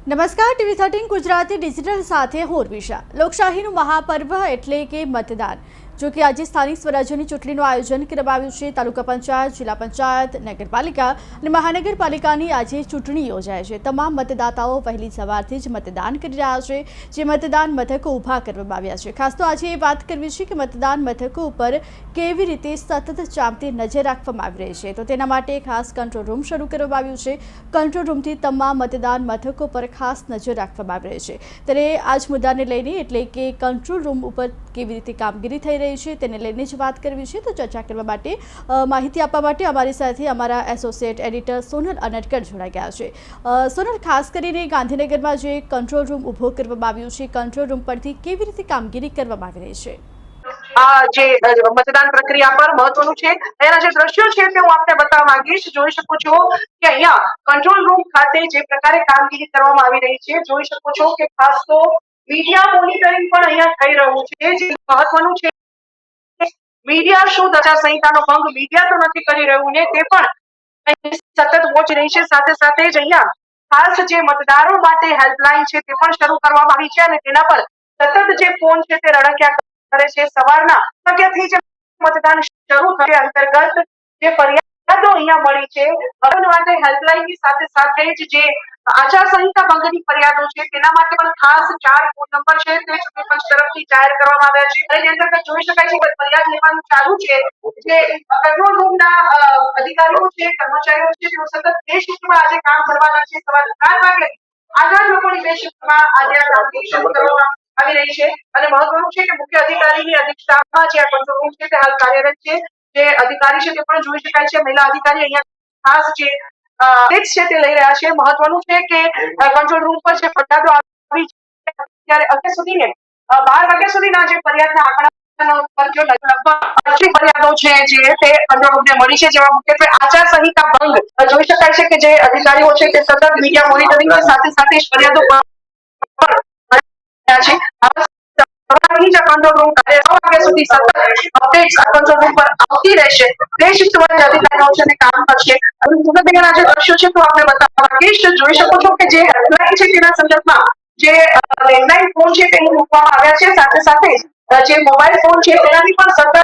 નમસ્કાર, TV13 Gujarati digital સાથે હું ઉર્વિશા। લોકશાહીનું મહાપર્વ એટલે કે મતદાન। જો કે આજે સ્થાનિક સ્વરાજ્યની ચૂંટણીનું આયોજન કરવામાં આવ્યું છે। તાલુકા પંચાયત, જિલ્લા પંચાયત, નગરપાલિકા અને મહાનગરપાલિકાની આજે ચૂંટણી યોજાય છે। તમામ મતદાતાઓ વહેલી સવારથી જ મતદાન કરી રહ્યા છે, જે મતદાન મથકો ઊભા કરવામાં આવ્યા છે। ખાસ તો આજે એ વાત કરવી છે કે મતદાન મથકો ઉપર કેવી રીતે સતત ચાંપતી નજર રાખવામાં આવી રહી છે, તો તેના માટે ખાસ કંટ્રોલ રૂમ શરૂ કરવામાં આવ્યું છે। કંટ્રોલ રૂમથી તમામ મતદાન મથકો પર ખાસ નજર રાખવામાં આવી રહી છે। ત્યારે આ જ મુદ્દાને લઈને એટલે કે કંટ્રોલ રૂમ ઉપર કેવી રીતે કામગીરી થઈ રહી છે તેને લઈને જ વાત કરવી છે। તો ચર્ચા કરવા માટે માહિતી આપવા માટે અમારી સાથે અમારા એસોસિએટ એડિટર સોનલ અનટકર જોડાઈ ગયા છે। સોનલ, ખાસ કરીને ગાંધીનગરમાં જે કંટ્રોલ રૂમ ઊભો કરવામાં આવ્યું છે, કંટ્રોલ રૂમ પરથી કેવી રીતે કામગીરી કરવામાં આવી રહી છે? જે મતદાન પ્રક્રિયા પર મહત્વનું છે એના જે દ્રશ્યો છે તે હું આપને બતાવવા માંગીશ। જોઈ શકો છો કે અહીંયા કંટ્રોલ રૂમ ખાતે જે પ્રકારે કામગીરી કરવામાં આવી રહી છે, જોઈ શકો છો કે ખાસ તો મીડિયા મોનિટરિંગ પણ અહીંયા થઈ રહ્યું છે, જે મહત્વનું છે। મીડિયા શું આચારસંહિતાનો ભંગ મીડિયા તો નથી કરી રહ્યું ને, તે પણ સતત વોચ રહી છે। સાથે સાથે જ અહીંયા ખાસ જે મતદારો માટે હેલ્પલાઇન છે તે પણ શરૂ કરવામાં આવી છે અને તેના પર સતત જે ફોન છે તે રડક્યા કરે છે। સવારના વાગ્યાથી જ મતદાન શરૂ થયા અંતર્ગત જે ફરિયાદો અહીંયા મળી છે માટે હેલ્પલાઇનની સાથે સાથે જ જે આચારસંહિતા ભંગની ફરિયાદો છે તેના માટે પણ ખાસ 4 ફોન નંબર છે તે ચૂંટણી પંચ તરફથી જાહેર કરવામાં આવ્યા છે। અને તેની અંતર્ગત જોઈ શકાય છે કે ફરિયાદ લેવાનું ચાલુ છે। જે કંટ્રોલ રૂમના અધિકારીઓ છે, કર્મચારીઓ છે, તેઓ સતત 2 શિફ્ટમાં આજે કામ કરવાના છે। સવારે 4 વાગે આગળ લોકોની 2 શિફ્ટમાં આજે આ કામગીરી શરૂ કરવામાં આવી રહી છે। અને મહત્વનું છે કે મુખ્ય અધિકારીની અધ્યક્ષતામાં જે આ કંટ્રોલ રૂમ છે તે હાલ કાર્યરત છે। જે અધિકારી છે તે પણ જોઈ શકાય છે, મહિલા અધિકારી અહીંયા ખાસ જે ટેક્સ છે તે લઈ રહ્યા છે। મહત્વનું છે કે કંટ્રોલ રૂમ પર જે ફરિયાદો આવી છે ત્યારે અત્યાર સુધી 12 વાગ્યા સુધીના જે ફરિયાદના આંકડા પર જો લગભગ ફરિયાદો છે જે તે કંટ્રોલ રૂમને મળી છે, જેમાં મુખ્યત્વે આચારસંહિતા ભંગ જોઈ શકાય છે કે જે અધિકારીઓ છે તે સતત મીડિયા મોનિટરિંગની સાથે સાથે જ ફરિયાદો છે। કંટ્રોલ રૂમ કાર્ય 9 વાગ્યા સુધી સતત અપડેટ્સ કંટ્રોલ રૂમ પર આવતી રહેશે। 2 શિફ્ટમાં જે અધિકારીઓ છે તે કામ કરશે। અને સુરતના જે દ્રશ્યો છે તો આપણે બતાવવા માંગીશ। જોઈ શકો છો કે જે હેલ્પલાઇન છે તેના સંદર્ભમાં જે લેન્ડલાઇન ફોન છે તે મૂકવામાં આવ્યા છે। સાથે સાથે જે મોબાઈલ ફોન છે તેનાથી પણ સતત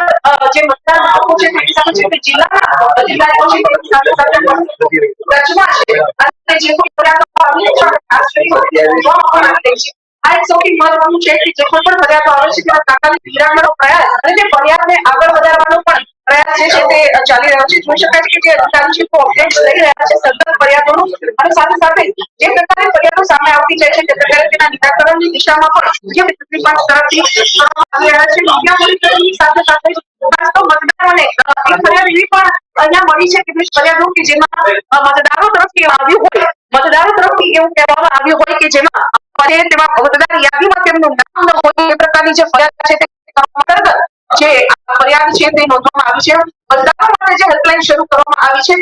જે મતદાન મથકો છે તેની સાથે છે તે જિલ્લાના અધિકારીઓ છે તેની સાથે સાથે રચના છે અને જે કોઈ ફરિયાદો આવી છે ખાસ કરીને આ એક સૌથી મહત્વનું છે કે જે કોઈ પણ ફરિયાદો આવે છે તેના તાત્કાલિક નિરાકરણનો પ્રયાસ અને જે ફરિયાદને આગળ વધારવાનો પણ પ્રયાસ છે તે ચાલી રહ્યો છે। જોઈ શકાય છે કે જે અધિકારી છે તે અપડેટ્સ લઈ રહ્યા છે સતત ફરિયાદોનું અને સાથે સાથે જે પ્રકારે ફરિયાદો સામે આવતી જાય છે તે પ્રકારે તેના નિરાકરણની દિશામાં પણ જે ચૂંટણી પંચ તરફથી આવી રહ્યા છે। મીડિયા મોનિટરિંગની સાથે સાથે ખાસ તો મતદારોને એક ફરિયાદ એવી પણ અહીંયા મળી છે કેટલીક ફરિયાદો કે જેમાં મતદારો તરફથી એવું કહેવામાં આવ્યું હોય કે જેમાં તેમાં મતદાર યાદીમાં તેમનું નામ ન હોય એ પ્રકારની જે ફરિયાદ છે તે અંતર્ગત જે ફરિયાદ છે તે નોંધવામાં આવી છે। મતદારો માટે જે હેલ્પલાઇન શરૂ કરવામાં આવી છે।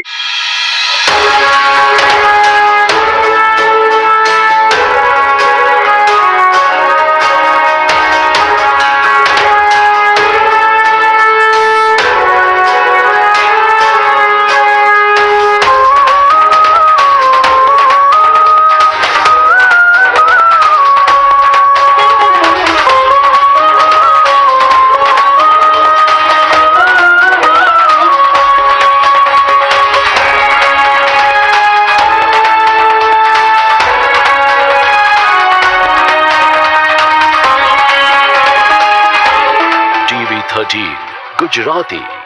TV13 Gujarati।